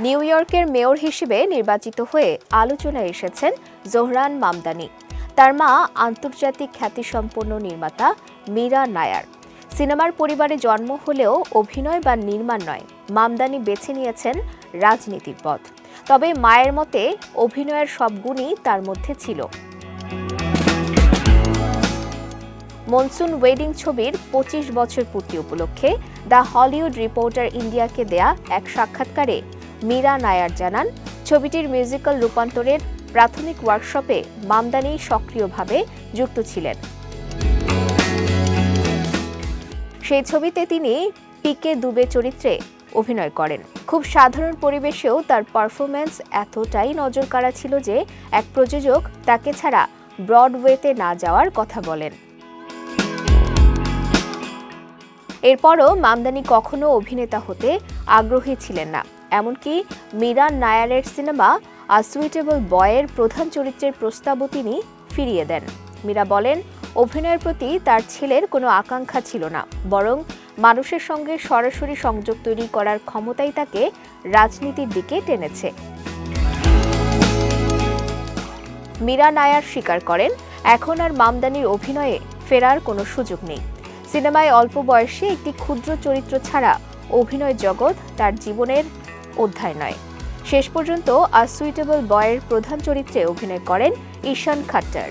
New ইয়র্কের mayor হিসেবে নির্বাচিত হয়ে আলোচনায় এসেছেন জোহরান মামদানি। তার মা আন্তর্জাতিক খ্যাতিসম্পন্ন নির্মাতা মীরা নায়ার। সিনেমার পরিবারে জন্ম হলেও অভিনয় বা নির্মাণ নয়, মামদানি বেছে নিয়েছেন রাজনীতির পথ। তবে মায়ের মতে অভিনয়ের সব গুণই তার মধ্যে ছিল। মনসুন ওয়েডিং ছবির ২৫ বছর পূর্তি উপলক্ষে দ্য হলিউড রিপোর্টার ইন্ডিয়াকে দেয়া এক সাক্ষাৎকারে মীরা নায়ার জানান, ছবিটির মিউজিক্যাল রূপান্তরের প্রাথমিক ওয়ার্কশপে মামদানি সক্রিয়ভাবে যুক্ত ছিলেন। সেই ছবিতে তিনি পিকে দুবে চরিত্রে অভিনয় করেন। খুব সাধারণ পরিবেশেও তার পারফরম্যান্স এতটাই নজরকাড়া ছিল যে এক প্রযোজক তাকে ছাড়া ব্রডওয়েতে না যাওয়ার কথা বলেন। এরপরও মামদানি কখনো অভিনেতা হতে আগ্রহী ছিলেন না। এমনকি মীরা নায়ারের সিনেমা আ সুইটেবল বয়ের প্রধান চরিত্রের প্রস্তাবও তিনি ফিরিয়ে দেন। মীরা বলেন, অভিনয়ের প্রতি তার ছেলের কোনো আকাঙ্ক্ষা ছিল না, বরং মানুষের সঙ্গে সরাসরি সংযোগ তৈরি করার ক্ষমতাই তাকে রাজনীতির দিকে টেনেছে। মীরা নায়ার স্বীকার করেন, এখন আর মামদানির অভিনয়ে ফেরার কোনো সুযোগ নেই। সিনেমায় অল্প বয়সে একটি ক্ষুদ্র চরিত্র ছাড়া অভিনয় জগৎ তার জীবনের অধ্যায় নয়। শেষ পর্যন্ত আ সুইটেবল বয়ের প্রধান চরিত্রে অভিনয় করেন ঈশান খাট্টার।